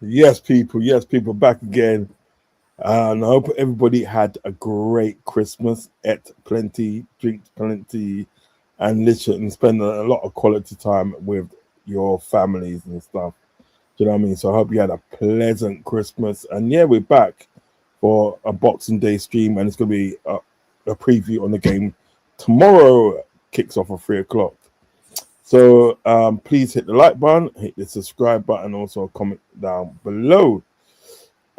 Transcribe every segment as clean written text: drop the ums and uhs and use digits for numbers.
Yes, people, back again. And I hope everybody had a great Christmas, ate plenty, drank plenty, and literally spend a lot of quality time with your families and stuff. Do you know what I mean? So I hope you had a pleasant Christmas. And yeah, we're back for a Boxing Day stream, and it's going to be a preview on the game tomorrow. Kicks off at 3 o'clock. So please hit the like button, hit the subscribe button, also comment down below.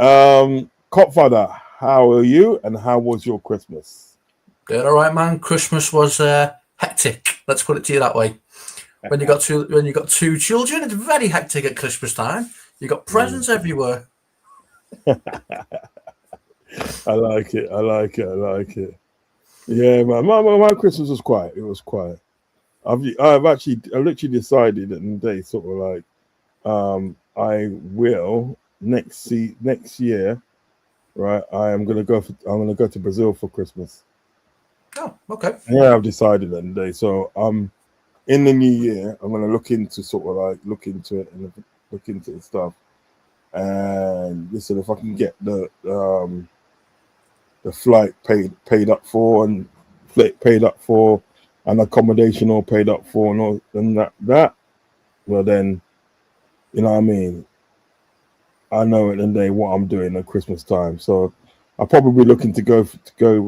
Kopfather, how are you and how was your Christmas? Good, all right, man. Christmas was hectic. Let's put it to you that way. When you got two children, it's very hectic at Christmas time. You got presents everywhere. I like it. Yeah, man. My Christmas was quiet. It was quiet. I literally decided that they sort of like I will next year, right? I'm gonna go to Brazil for Christmas. Oh, okay. Yeah, I've decided that day. So in the new year, I'm gonna look into it stuff. And listen, if I can get the flight paid up for and accommodation all paid up for and that well then, you know what I mean, I know at the end of the day what I'm doing at Christmas time. So I'll probably be looking to go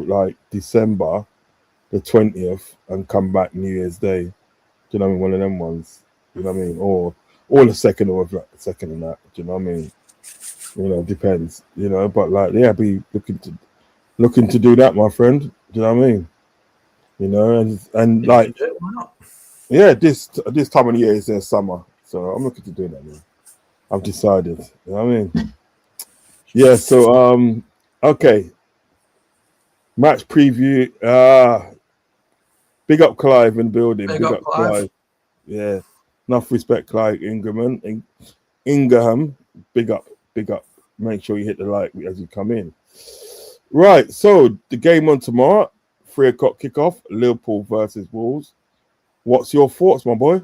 like December the 20th and come back New Year's Day. Do you know what I mean? One of them ones. You know what I mean? Or the second or the second and that. Do you know what I mean? You know, depends. You know, but like yeah, be looking to do that, my friend. Do you know what I mean? You know, and like yeah, this time of the year is their summer, so I'm looking to do that now. I've decided. You know what I mean? Yeah. So okay. Match preview. Big up Clive in building. Big up Clive. Yeah. Enough respect, Clive Ingraham. Big up. Make sure you hit the like as you come in. Right. So the game on tomorrow, 3 o'clock kickoff. Liverpool versus Wolves. What's your thoughts, my boy?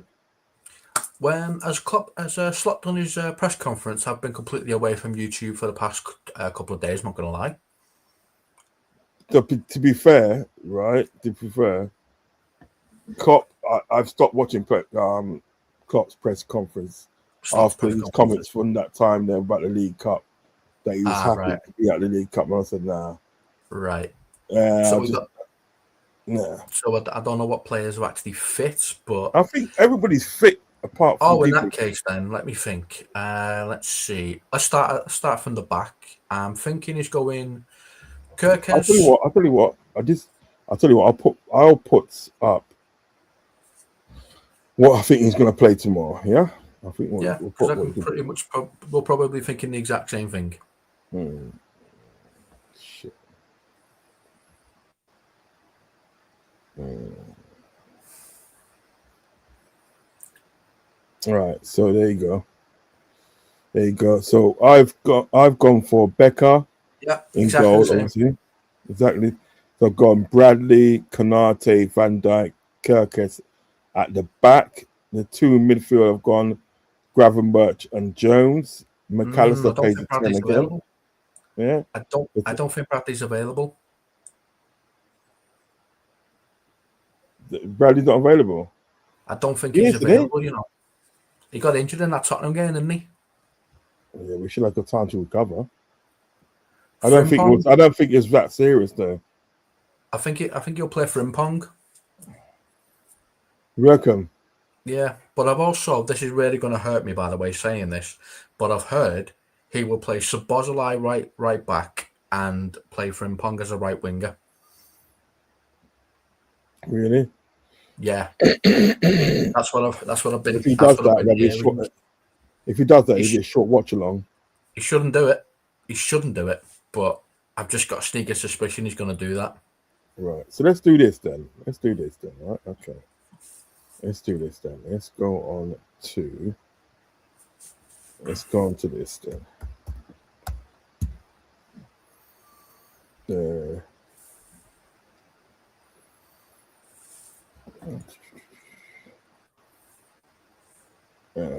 When as Klopp slopped on his press conference, I've been completely away from YouTube for the past couple of days. I'm not going to lie. To be fair, right? Klopp, I've stopped watching Klopp's press conference after his comments from that time there about the League Cup, that he was happy to be at the League Cup, and I said, nah. Right. So I don't know what players are actually fit, but I think everybody's fit apart from in that case, then let me think. Let's see. Let's start from the back. I'm thinking he's going Kirkes. I'll tell you what. I'll put up what I think he's going to play tomorrow. Yeah, I think we're probably thinking the exact same thing. Shit. All right, so there you go. So I've gone for Becker. Yeah, in goal, obviously. Exactly. So I've gone Bradley, Konate, Van Dijk, Kirkes at the back. The two in midfield have gone Gravenberch and Jones. McAllister plays the 10 again. Available. Yeah. I don't think Bradley's available. Bradley's not available. I don't think he's available, you know. He got injured in that Tottenham game, didn't he? Yeah, we should have got time to recover. I don't think it's that serious though. I think he'll play Frimpong. You reckon? Yeah, but I've also, this is really going to hurt me by the way saying this, but I've heard he will play Szoboszlai right back and play Frimpong as a right winger. Really? Yeah. That's what I've been. If he does that, it'll be a short watch along. He shouldn't do it. But I've just got a sneaky suspicion he's going to do that. Right. So let's do this then. Right? Okay. Let's do this then. Let's go on to this then.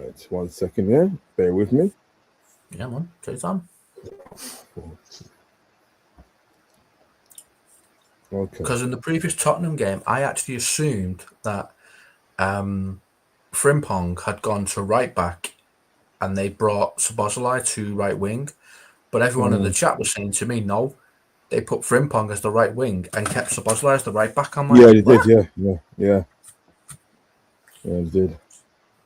It's 1 second here. Bear with me. Yeah, man. Take time. Okay. Because in the previous Tottenham game, I actually assumed that Frimpong had gone to right back and they brought Szoboszlai to right wing. But everyone in the chat was saying to me, no, they put Frimpong as the right wing and kept Szoboszlai as the right back. I'm like, Yeah, they what? did. Yeah, they did.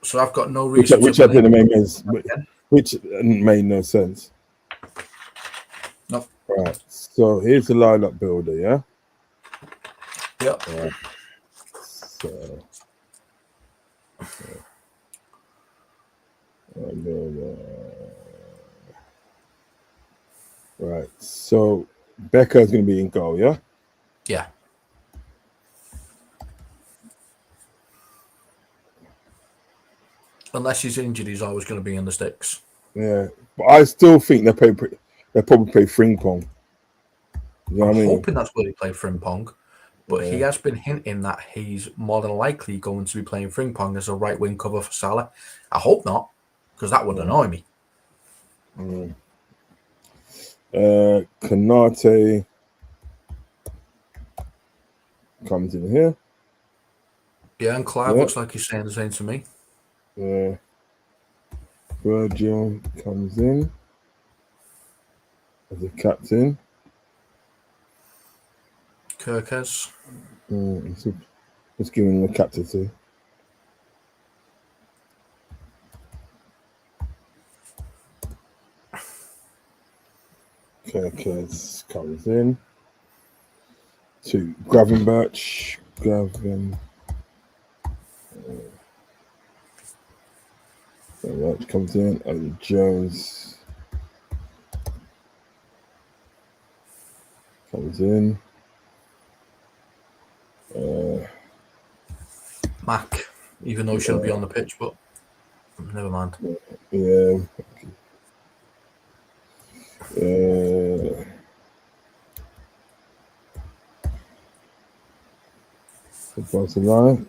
So I've got no reason Which to didn't believe make sense. Which made no sense. No. Right. So here's the lineup builder. Yeah. Yep. Right. So. Right. So Becker's going to be in goal. Yeah. Yeah. Unless he's injured, he's always going to be in the sticks. Yeah, but I still think they probably play Frimpong. You know what I mean? Hoping that's where he played Frimpong, but he Yeah. has been hinting that he's more than likely going to be playing Frimpong as a right wing cover for Salah. I hope not, because that would annoy me. Konate comes in here. Yeah, and Clive looks like he's saying the same to me. Yeah. Virgil comes in as a captain. Kirkes. Let's give him the captaincy. Kirkes comes in. To Gravenberch. Gravenberch comes in. And Jones comes in. Mac, even though he shouldn't be on the pitch, but never mind. Yeah. Barcelona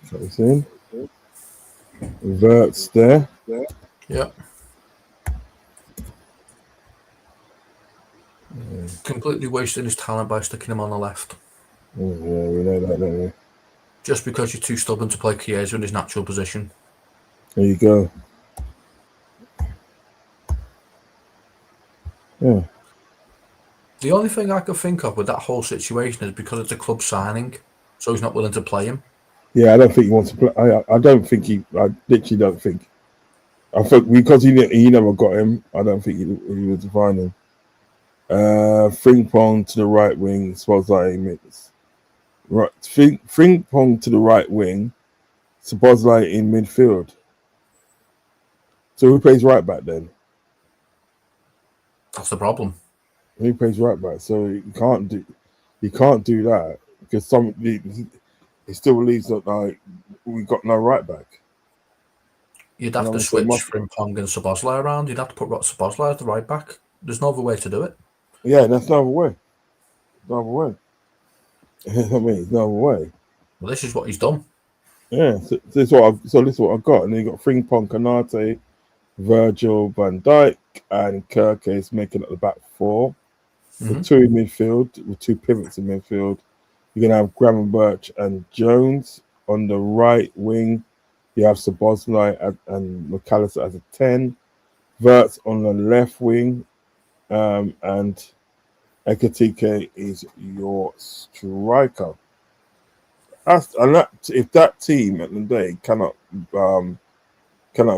comes in. Vert's there. Yeah. Completely wasting his talent by sticking him on the left. Yeah, we know that, don't we? Just because you're too stubborn to play Chiesa in his natural position. There you go. Yeah. The only thing I could think of with that whole situation is because it's a club signing, so he's not willing to play him. Yeah, I don't think he wants to play. I don't think he. I literally don't think. I think because he never got him. I don't think he was fine him. Frimpong to the right wing. Szoboszlai minutes. Right, Frimpong to the right wing. Szoboszlai in midfield. So who plays right back then? That's the problem. He plays right back, so you can't do that because it still leaves that like we got no right back. You'd have to switch Frimpong and Szoboszlai around. You'd have to put Szoboszlai as the right back. There's no other way to do it. Yeah, that's no other way. No other way. I mean, there's no other way. Well, this is what he's done. Yeah, so this is what I've got, and then you got Frimpong, Konate, Virgil, Van Dijk, and Kirkes making up the back four. With two in midfield, with two pivots in midfield. You're gonna have Gravenberch and Jones on the right wing. You have Szoboszlai and McAllister as a 10. Verts on the left wing, and Ekatike is your striker. If that team at the day cannot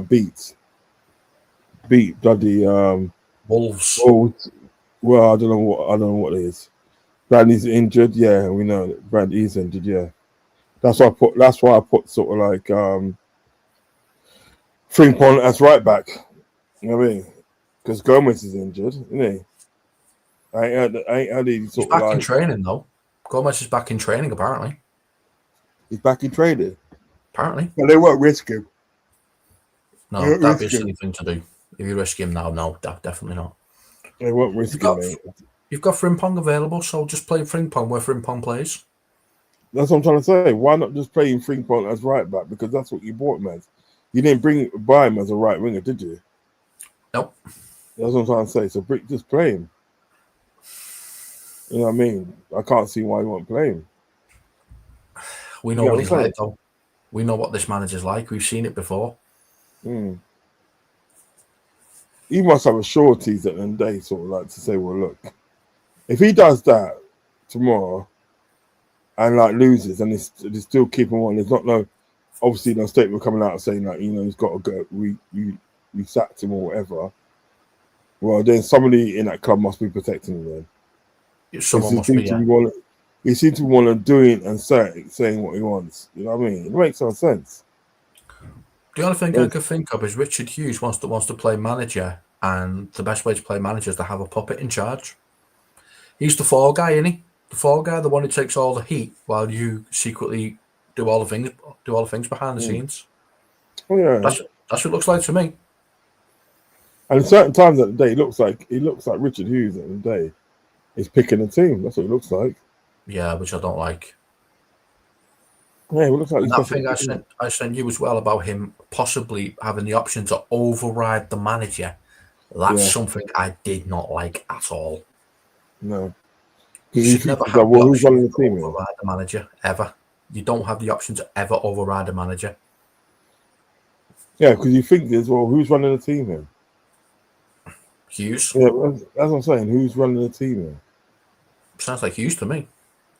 beat bloody Wolves. Well, I don't know what it is. Bradley's injured, yeah, we know that Bradley's injured, yeah. That's why I put sort of like Frimpong as right back. You know what I mean? Because Gomez is injured, isn't he? I ain't heard He's back in training though. Gomez is back in training apparently. He's back in training. Apparently. But they won't risk him. No, that'd be a silly thing to do. If you risk him now, no, definitely not. They won't risk him, mate. You've got Frimpong available, so just play Frimpong where Frimpong plays. That's what I'm trying to say. Why not just play Frimpong as right back? Because that's what you bought him as. You didn't buy him as a right winger, did you? Nope. That's what I'm trying to say. So Brick just play him. You know what I mean? I can't see why he won't play him. We know what he's like, though. We know what this manager's like. We've seen it before. Mm. He must have a sureties at the end of the day, sort of like to say, well, look, if he does that tomorrow and like loses and he's still keeping on, there's not obviously no statement coming out saying like, he's got to go, we sacked him or whatever. Well, then somebody in that club must be protecting him then. Someone must be, yeah. He seems to want to do it and saying what he wants. You know what I mean? It makes no sense. The only thing I could think of is Richard Hughes wants to play manager, and the best way to play manager is to have a puppet in charge. He's the fall guy, isn't he? The fall guy, the one who takes all the heat while you secretly do all the things behind the scenes. Oh yeah, that's what it looks like to me. And at certain times of the day, it looks like Richard Hughes at the day is picking a team. That's what it looks like. Yeah, which I don't like. Yeah, it looks like that thing I sent you as well about him possibly having the option to override the manager. That's something I did not like at all. No, you should never have the option to override the manager ever. You don't have the option to ever override the manager. Yeah, because you think as well, who's running the team here? Hughes. Yeah, that's what I'm saying. Who's running the team here? Sounds like Hughes to me.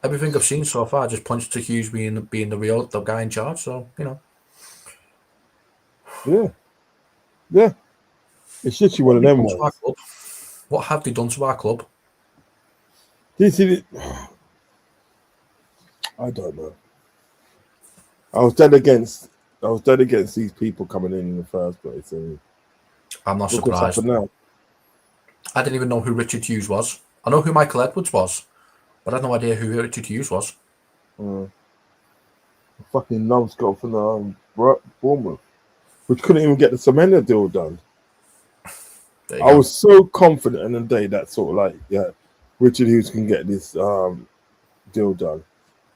Everything I've seen so far just points to Hughes being the guy in charge. So Yeah. It's just one of them ones. What have they done to our club? I don't know. I was dead against these people coming in the first place, and I'm not surprised. Now. I didn't even know who Richard Hughes was. I know who Michael Edwards was, but I had no idea who Richard Hughes was. Fucking numbskull from the Bournemouth, which couldn't even get the Semenya deal done. I was so confident in the day that sort of like, Richard Hughes can get this deal done.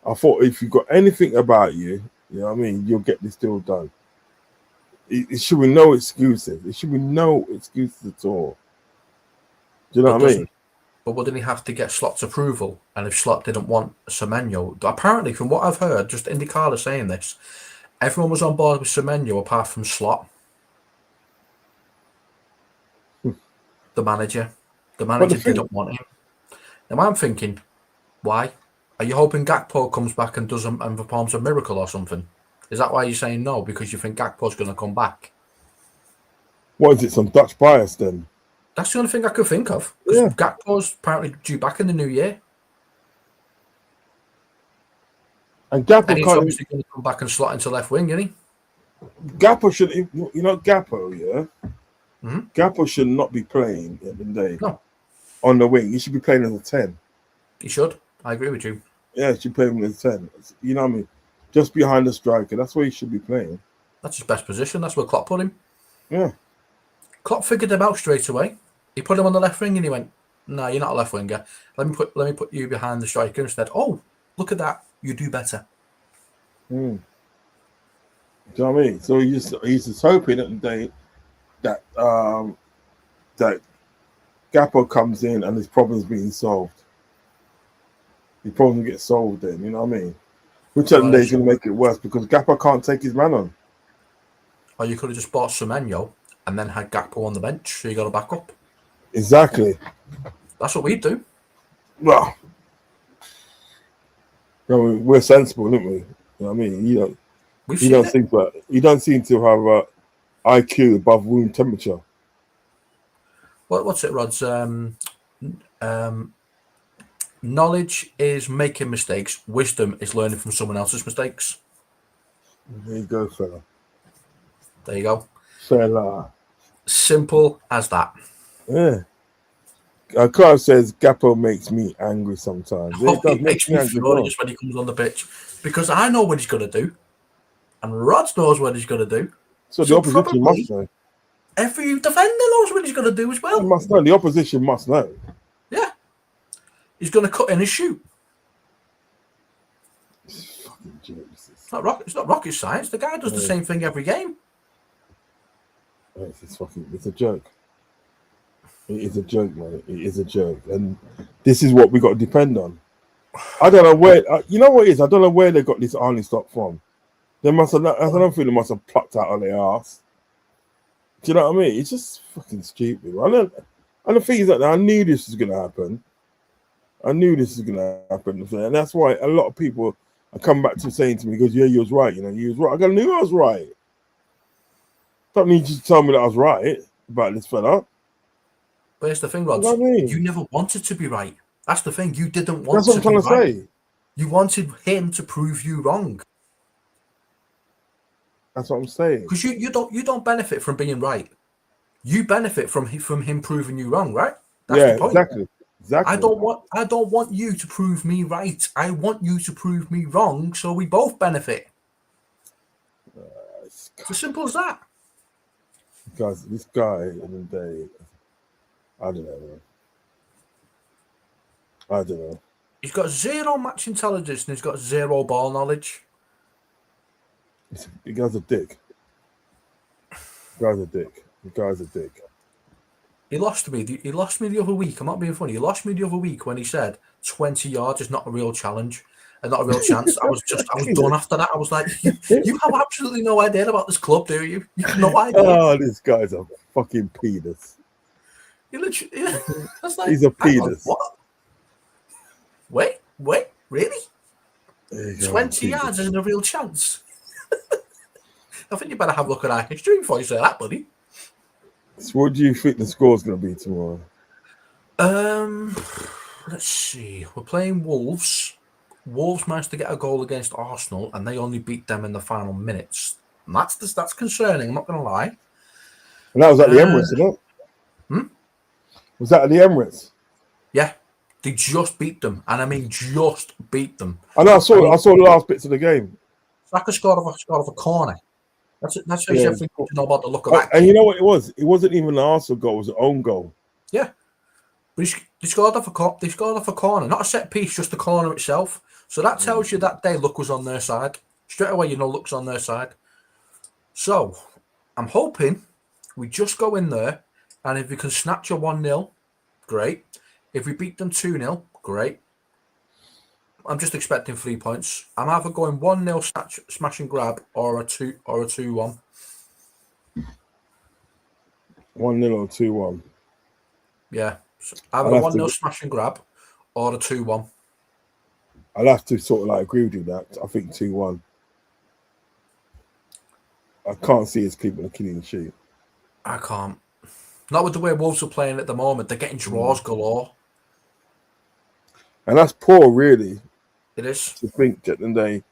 I thought if you got anything about you, you know what I mean, you'll get this deal done. It should be no excuses. It should be no excuses at all. Do you know what I mean? But wouldn't he have to get Slot's approval? And if Slot didn't want Semenyo, apparently from what I've heard, just IndyCar saying this, everyone was on board with Semenyo apart from Slot. The manager didn't want him. Now I'm thinking, why? Are you hoping Gakpo comes back and performs a miracle or something? Is that why you're saying no? Because you think Gakpo's going to come back? What is it? Some Dutch bias then? That's the only thing I could think of. Because Gakpo's apparently due back in the new year. And Gakpo he's obviously going to come back and slot into left wing, isn't he? Gakpo should, Gakpo, yeah? Mm-hmm. Gakpo should not be playing at the day on the wing. He should be playing as a 10. He should. I agree with you. Yeah, he should play him as a 10. You know what I mean? Just behind the striker. That's where he should be playing. That's his best position. That's where Klopp put him. Yeah. Klopp figured him out straight away. He put him on the left wing and he went, "No, you're not a left winger. Let me put you behind the striker instead." Oh, look at that. You do better. Do you know what I mean? So he's just hoping at the day that that Gakpo comes in and his problem's being solved. His problem gets solved then, you know what I mean? Which at the day is going to make it worse because Gakpo can't take his man on. Or you could have just bought Semenyo and then had Gakpo on the bench, so you got to back up. Exactly. That's what we'd do. Well, we're sensible, aren't we? You know what I mean? You don't seem to have IQ above room temperature. What's it, Rodz? Knowledge is making mistakes. Wisdom is learning from someone else's mistakes. There you go, fella. There you go. Fella. Simple as that. Yeah. Clive says Gakpo makes me angry sometimes. He makes me furious when he comes on the pitch because I know what he's going to do, and Rodz knows what he's going to do. So the opposition must know. Every defender knows what he's going to do as well. He must know. The opposition must know. Yeah, he's going to cut in and shoot. It's fucking Jesus. It's not rocket science. The guy does the same thing every game. It's a joke. It is a joke, mate. It is a joke, and this is what we got to depend on. I don't know where. You know what it is? I don't know where they got this Arnie stock from. They must have. I don't think they must have plucked out of their ass. Do you know what I mean? It's just fucking stupid. And the thing is that I knew this was going to happen. And that's why a lot of people are coming back to saying to me, "Because yeah, you was right. You know, you was right." I go, "Knew I was right." Don't need you to tell me that I was right about this fella. But here's the thing, Rodz. You know what I mean? You never wanted to be right. That's the thing. You didn't want. That's what I'm trying to say. You wanted him to prove you wrong. That's what I'm saying. Because you don't benefit from being right. You benefit from him proving you wrong, right? That's the point. Exactly. I don't want you to prove me right. I want you to prove me wrong, so we both benefit. It's as simple as that. Because this guy in the day, I don't know, man. I don't know. He's got zero match intelligence and he's got zero ball knowledge. The guy's a dick. The guy's a dick. He lost me the other week. I'm not being funny. He lost me the other week when he said 20 yards is not a real challenge and not a real chance. I was done after that. I was like, you have absolutely no idea about this club, do you? You have no idea. Oh, this guy's a fucking penis. Like, he's a penis. What? Wait, really? 20 yards isn't a real chance. I think you better have a look at our history before you say that, buddy. So what do you think the score's going to be tomorrow? Let's see. We're playing Wolves. Wolves managed to get a goal against Arsenal, and they only beat them in the final minutes. And that's concerning. I'm not going to lie. And that was at the Emirates, isn't it? Was that at the Emirates? Yeah, they just beat them, and I mean just beat them. I know. I saw the last bits of the game. Saka scored off a corner. That's how you think to know about the look of that. And you know what it was? It wasn't even an Arsenal goal; it was an own goal. Yeah, but they scored off a corner, not a set piece, just the corner itself. So that tells you that day luck was on their side. Straight away, you know luck's on their side. So I'm hoping we just go in there, and if we can snatch a 1-0, great. If we beat them 2-0, great. I'm just expecting 3 points. I'm either going 1-0 smash and grab or a 2-1. 1-0 or 2-1. Yeah. So either a 1-0 smash and grab or a 2-1. I'll have to sort of like agree with you that. I think 2-1. I can't see us keeping a clean sheet. I can't. Not with the way Wolves are playing at the moment. They're getting draws galore. And that's poor, really. It is. To think that then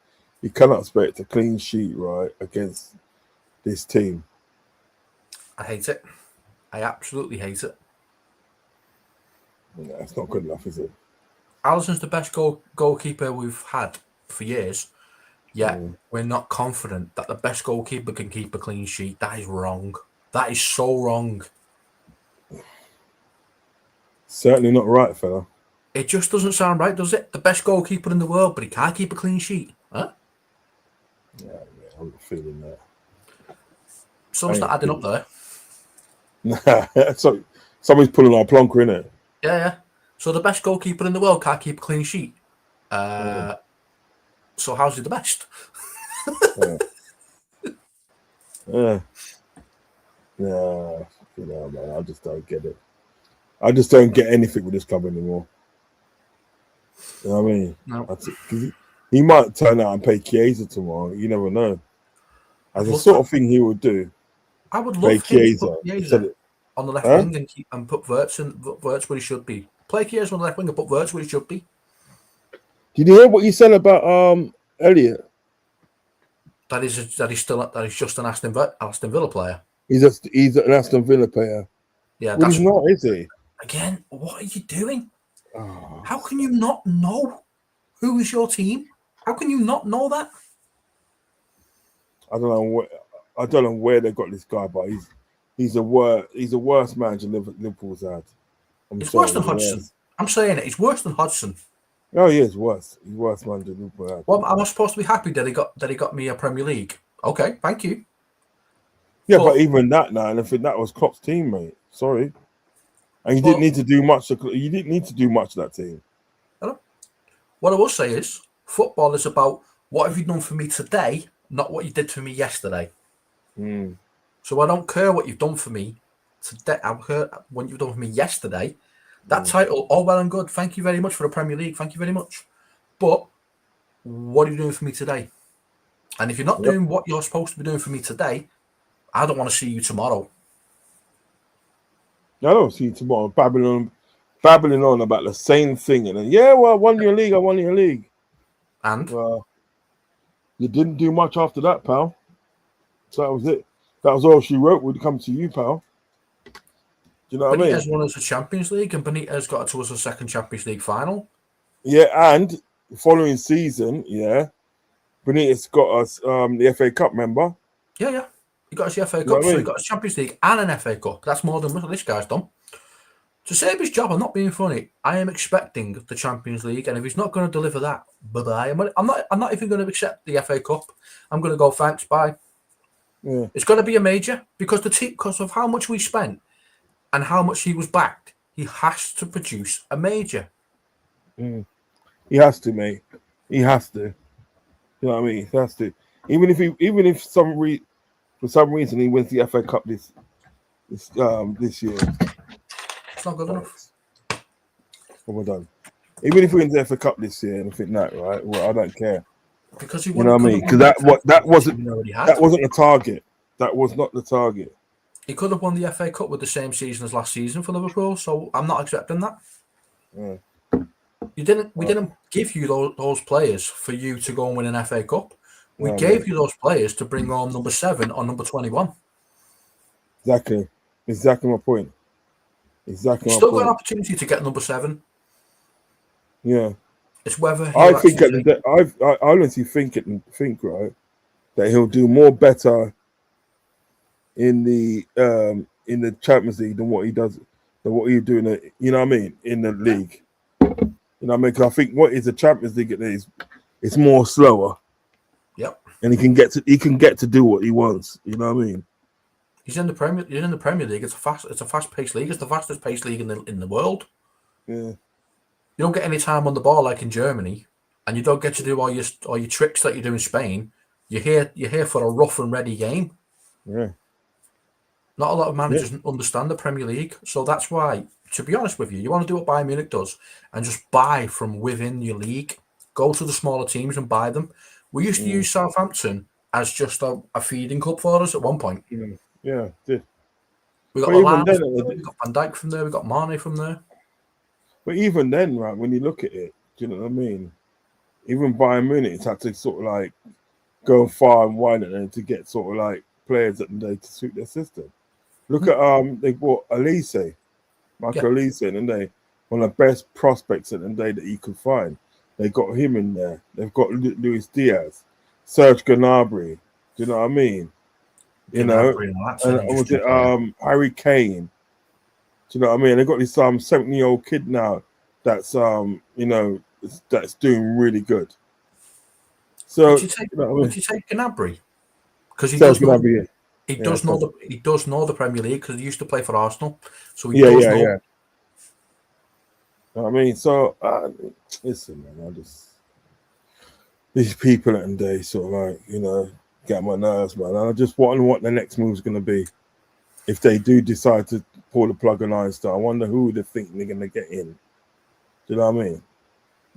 you cannot expect a clean sheet, right, against this team. I hate it. I absolutely hate it. Yeah, it's not good enough, is it? Alisson's the best goalkeeper we've had for years. Yet we're not confident that the best goalkeeper can keep a clean sheet. That is wrong. That is so wrong. Certainly not right, fella. It just doesn't sound right, does it? The best goalkeeper in the world, but he can't keep a clean sheet. Huh? Yeah, I'm not feeling that. Someone's not adding up there. So somebody's pulling our plonker, innit? Yeah. So the best goalkeeper in the world can't keep a clean sheet. So how's he the best? Yeah, man, I just don't get it. I just don't get anything with this club anymore. You know what I mean? No. That's it. 'Cause he might turn out and pay Chiesa tomorrow. You never know. As the sort of thing he would do. I would love him to put Chiesa on the left wing and put Wirtz where he should be. Play Chiesa on the left wing and put Wirtz where he should be. Did you hear what you said about Elliot? That he's just an Aston Villa player. He's an Aston Villa player. Yeah, well, he's not, is he? Again, what are you doing? Oh. How can you not know who is your team? How can you not know that? I don't know where they got this guy, but he's a worse manager Liverpool's had. It's worse than Hodgson. I'm saying it. It's worse than Hodgson. Oh, he is worse. He's worse manager Liverpool had. Well, am I supposed to be happy that he got me a Premier League? Okay, thank you. Yeah, but even that now, and I think that was Klopp's team, mate. Sorry. And you didn't need to do much. You didn't need to do much of that team. What I will say is, football is about what have you done for me today, not what you did for me yesterday. So I don't care what you've done for me today. I care what you've done for me yesterday. That title, all well and good. Thank you very much for the Premier League. Thank you very much. But what are you doing for me today? And if you're not doing what you're supposed to be doing for me today, I don't want to see you tomorrow. I don't see you tomorrow babbling on about the same thing. And then, I won your league. And? Well, you didn't do much after that, pal. So that was it. That was all she wrote would come to you, pal. Do you know what I mean? Benitez won us the Champions League, and Benitez got to us a second Champions League final. Yeah, and the following season, Benitez got us the FA Cup, remember? Yeah. He got us the FA Cup, so he got us Champions League and an FA Cup. That's more than what this guy's done. To save his job, I'm not being funny. I am expecting the Champions League, and if he's not going to deliver that, bye-bye. I'm not even going to accept the FA Cup. I'm going to go thanks, bye. Yeah. It's got to be a major because because of how much we spent and how much he was backed, he has to produce a major. He has to, mate. He has to. You know what I mean? He has to. Even if for some reason he wins the FA Cup this year. It's not good enough. Well, we're done. Even if we win the FA Cup this year and think that, right? Well, I don't care. Because he you know what I mean? Because that wasn't the target. That was not the target. He could have won the FA Cup with the same season as last season for Liverpool, so I'm not accepting that. Yeah. We didn't give you those players for you to go and win an FA Cup. We gave you those players to bring home number 7 or number 21. Exactly my point. Got an opportunity to get number 7. Yeah. It's whether I honestly think right that he'll do more better in the Champions League than what he does than what he'll do in the in the league. You know what I mean? Because I think what is the Champions League is it's more slower. Yep. And he can get to do what he wants. You know what I mean? You're in the Premier League. It's a fast-paced league. It's the fastest-paced league in the world. Yeah. You don't get any time on the ball like in Germany, and you don't get to do all your tricks that you do in Spain. You're here for a rough and ready game. Yeah. Not a lot of managers understand the Premier League, so that's why, to be honest with you, you want to do what Bayern Munich does and just buy from within your league. Go to the smaller teams and buy them. We used to use Southampton as just a feeding cup for us at one point. Yeah, did. We got Lallana, we got Van Dijk from there, we got Mane from there. But even then, right, when you look at it, do you know what I mean? Even Bayern Munich had to sort of like go far and wide and to get sort of like players at the day to suit their system. Look at they bought Michael Elise, and they one of the best prospects at the day that you could find. They got him in there. They've got Luis Diaz, Serge Gnabry. Do you know what I mean? You know, and was it Harry Kane? Do you know what I mean? They got this 70-year-old kid now that's that's doing really good. So would you take Gnabry? Because he does know the Premier League because he used to play for Arsenal. So he does know. Yeah. I mean, so listen, man, these people at the day sort of like, get my nerves, man. And I just wonder what the next move's going to be. If they do decide to pull the plug on Einstein, I wonder who they think they're going to get in. Do you know what I mean?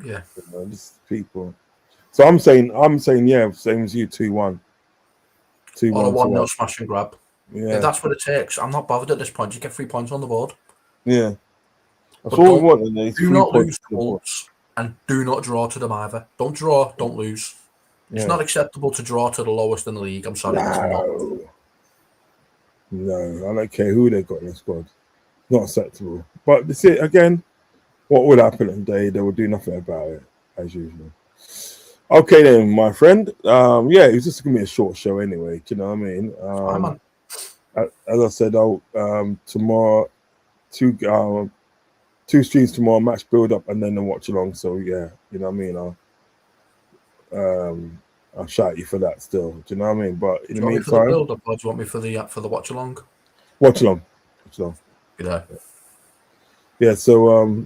Yeah. Just people. So I'm saying, yeah, same as you, 2-1. 2-1. Or a 1-0 smash and grab. Yeah. If that's what it takes, I'm not bothered at this point. You get 3 points on the board. Yeah. That's all we want. Do not lose to Wolves and do not draw to them either. Don't draw, don't lose. It's not acceptable to draw to the lowest in the league. I'm sorry. No, I don't care who they've got in the squad. Not acceptable. But this it again. What would happen today? They will do nothing about it, as usual. Okay then, my friend. It's just gonna be a short show anyway. Do you know what I mean? As I said, tomorrow, two streams tomorrow, match build up, and then the watch along. So yeah, you know what I mean. I'll shout you for that still. Do you know what I mean? But in the meantime, for the build up, or do you want me for the watch along? Watch along. Be there. yeah, so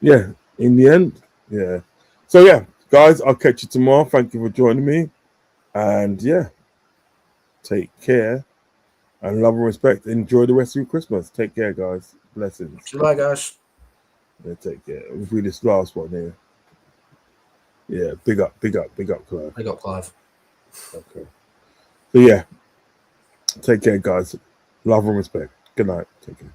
yeah, in the end, yeah. So yeah, guys, I'll catch you tomorrow. Thank you for joining me. And yeah, take care and love and respect. Enjoy the rest of your Christmas. Take care, guys. Blessings. Bye, guys. Yeah, take care. We'll do this last one here. Yeah, big up, Clive. I got Clive. Okay. So yeah, take care, guys. Love and respect. Good night. Take care.